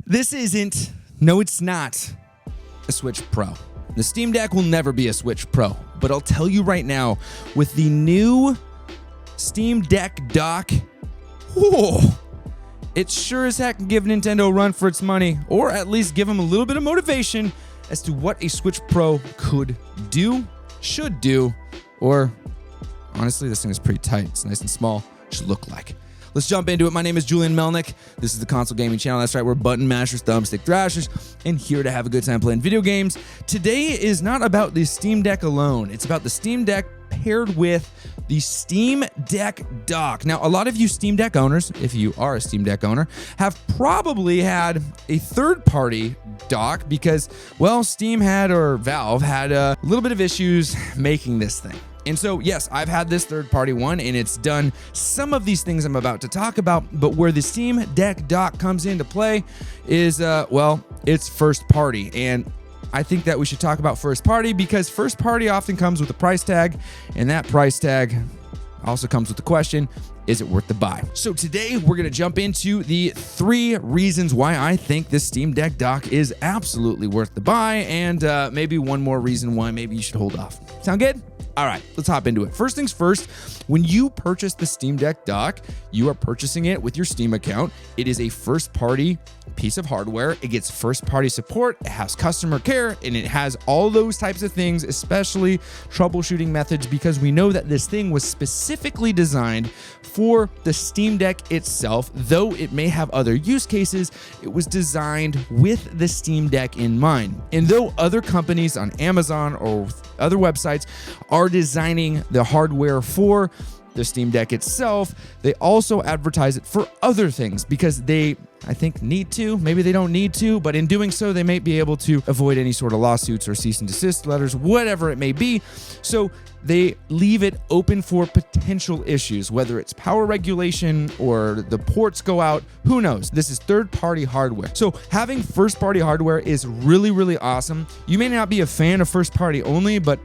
This isn't, no it's not, a Switch Pro. The Steam Deck will never be a Switch Pro, but I'll tell you right now, with the new Steam Deck dock, whoa, it sure as heck can give Nintendo a run for its money, or at least give them a little bit of motivation as to what a Switch Pro could do, should do, or honestly, this thing is pretty tight. It's nice and small, should look like. Let's jump into it. My name is Julian Melnick. This is the Console Gaming Channel. That's right, we're button mashers, thumbstick thrashers, and here to have a good time playing video games. Today is not about the Steam Deck alone. It's about the Steam Deck paired with the Steam Deck dock. Now, a lot of you Steam Deck owners, if you are a Steam Deck owner, have probably had a third-party dock because, well, Steam had, or Valve had a little bit of issues making this thing. And so, yes, I've had this third-party one, and it's done some of these things I'm about to talk about, but where the Steam Deck dock comes into play is, well, it's first-party. And I think that we should talk about first-party because first-party often comes with a price tag, and that price tag also comes with the question, is it worth the buy? So today, we're going to jump into the 3 reasons why I think this Steam Deck dock is absolutely worth the buy, and maybe one more reason why maybe you should hold off. Sound good? All right, let's hop into it. First things first, when you purchase the Steam Deck dock, you are purchasing it with your Steam account. It is a first-party piece of hardware. It gets first-party support, it has customer care, and it has all those types of things, especially troubleshooting methods, because we know that this thing was specifically designed for the Steam Deck itself. Though it may have other use cases, it was designed with the Steam Deck in mind. And though other companies on Amazon or other websites are designing the hardware for the Steam Deck itself, they also advertise it for other things because they, I think, need to. Maybe they don't need to, but in doing so, they may be able to avoid any sort of lawsuits or cease and desist letters, whatever it may be. So they leave it open for potential issues, whether it's power regulation or the ports go out, who knows? This is third-party hardware. So having first-party hardware is really, really awesome. You may not be a fan of first-party only, but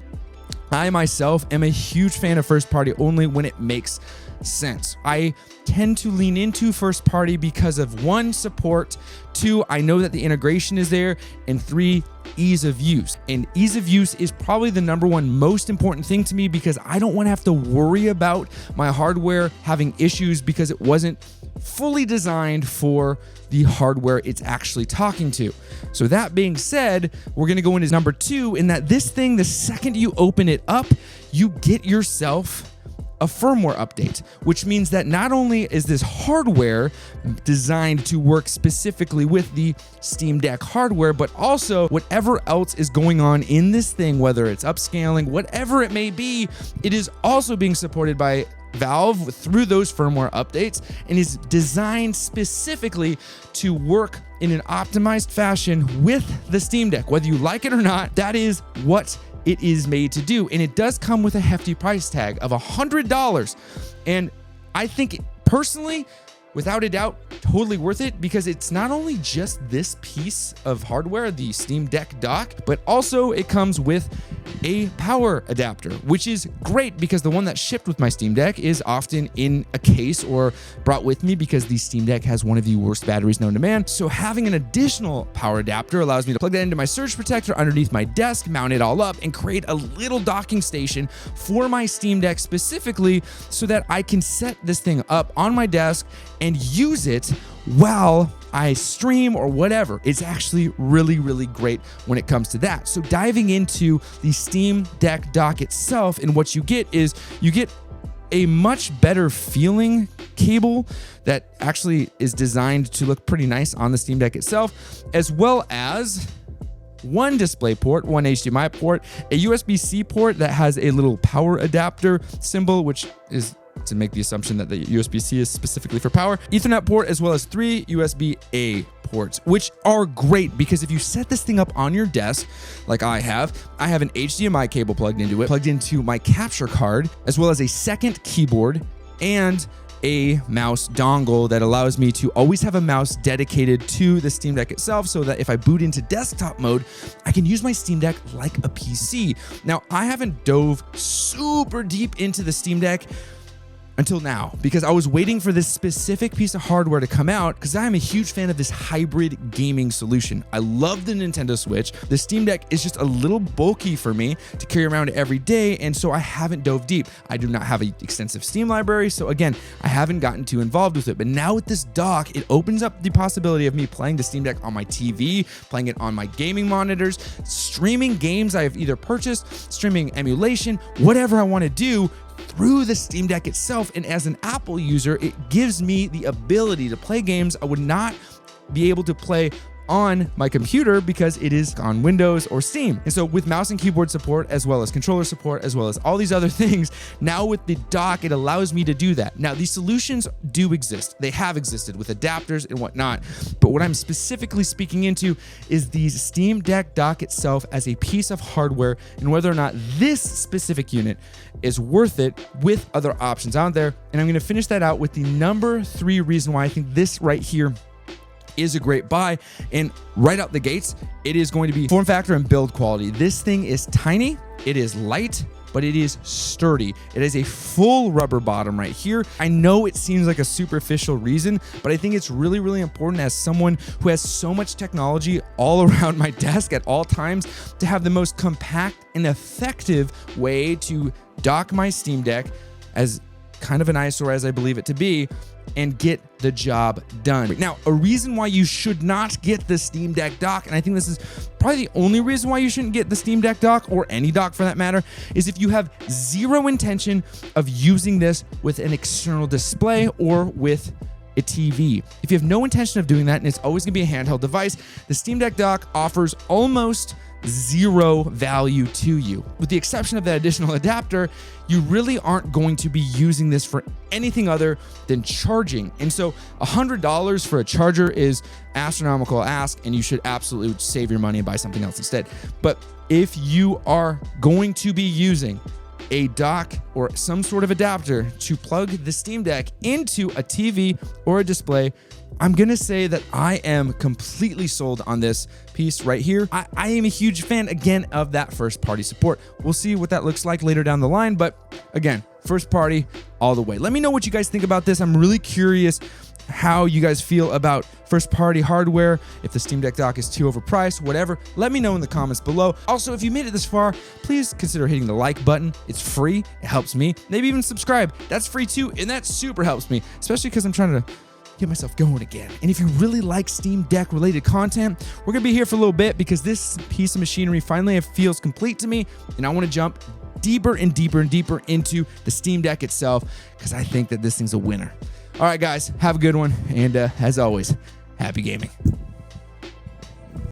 I myself am a huge fan of first party only when it makes sense. I tend to lean into first party because of 1, support, 2, I know that the integration is there, and 3, ease of use. And ease of use is probably the number 1 most important thing to me because I don't want to have to worry about my hardware having issues because it wasn't fully designed for the hardware it's actually talking to. So that being said, we're going to go into number 2 in that this thing, the second you open it up, you get yourself a firmware update, which means that not only is this hardware designed to work specifically with the Steam Deck hardware, but also whatever else is going on in this thing, whether it's upscaling, whatever it may be, it is also being supported by Valve through those firmware updates and is designed specifically to work in an optimized fashion with the Steam Deck. Whether you like it or not, that is what it is made to do. And it does come with a hefty price tag of $100. And I think personally, without a doubt, totally worth it because it's not only just this piece of hardware, the Steam Deck dock, but also it comes with a power adapter, which is great because the one that shipped with my Steam Deck is often in a case or brought with me because the Steam Deck has one of the worst batteries known to man. So having an additional power adapter allows me to plug that into my surge protector underneath my desk, mount it all up, and create a little docking station for my Steam Deck specifically so that I can set this thing up on my desk and use it while I stream or whatever. It's actually really, really great when it comes to that. So diving into the Steam Deck dock itself, and what you get is you get a much better feeling cable that actually is designed to look pretty nice on the Steam Deck itself, as well as 1 display port, 1 HDMI port, a USB-C port that has a little power adapter symbol, which is to make the assumption that the USB-C is specifically for power, Ethernet port, as well as 3 USB-A ports, which are great because if you set this thing up on your desk, like I have an HDMI cable plugged into it, plugged into my capture card, as well as a second keyboard and a mouse dongle that allows me to always have a mouse dedicated to the Steam Deck itself so that if I boot into desktop mode, I can use my Steam Deck like a PC. Now, I haven't dove super deep into the Steam Deck until now, because I was waiting for this specific piece of hardware to come out because I am a huge fan of this hybrid gaming solution. I love the Nintendo Switch. The Steam Deck is just a little bulky for me to carry around every day, and so I haven't dove deep. I do not have an extensive Steam library, so again, I haven't gotten too involved with it. But now with this dock, it opens up the possibility of me playing the Steam Deck on my TV, playing it on my gaming monitors, streaming games I have either purchased, streaming emulation, whatever I want to do through the Steam Deck itself. And as an Apple user, it gives me the ability to play games I would not be able to play on my computer because it is on Windows or Steam. And so with mouse and keyboard support, as well as controller support, as well as all these other things, now with the dock, it allows me to do that. Now, these solutions do exist. They have existed with adapters and whatnot. But what I'm specifically speaking into is the Steam Deck dock itself as a piece of hardware and whether or not this specific unit is worth it with other options out there. And I'm going to finish that out with the number 3 reason why I think this right here is a great buy. And right out the gates, it is going to be form factor and build quality. This thing is tiny, it is light, but it is sturdy. It has a full rubber bottom right here. I know it seems like a superficial reason, but I think it's really, really important as someone who has so much technology all around my desk at all times to have the most compact and effective way to dock my Steam Deck as kind of an eyesore as I believe it to be, and get the job done. Now, a reason why you should not get the Steam Deck dock, and I think this is probably the only reason why you shouldn't get the Steam Deck dock, or any dock for that matter, is if you have zero intention of using this with an external display or with a TV. If you have no intention of doing that and it's always gonna be a handheld device, the Steam Deck dock offers almost zero value to you. With the exception of that additional adapter, you really aren't going to be using this for anything other than charging. And so $100 for a charger is astronomical ask, and you should absolutely save your money and buy something else instead. But if you are going to be using a dock or some sort of adapter to plug the Steam Deck into a TV or a display, I'm gonna say that I am completely sold on this piece right here. I am a huge fan, again, of that first party support. We'll see what that looks like later down the line, but again, first party all the way. Let me know what you guys think about this. I'm really curious how you guys feel about first party hardware, if the Steam Deck dock is too overpriced, whatever. Let me know in the comments below. Also, if you made it this far, please consider hitting the like button. It's free, it helps me. Maybe even subscribe, that's free too, and that super helps me, especially because I'm trying to get myself going again. And if you really like Steam Deck related content, we're gonna be here for a little bit because this piece of machinery finally feels complete to me, and I want to jump deeper and deeper and deeper into the Steam Deck itself because I think that this thing's a winner. All right, guys, have a good one, and as always, happy gaming.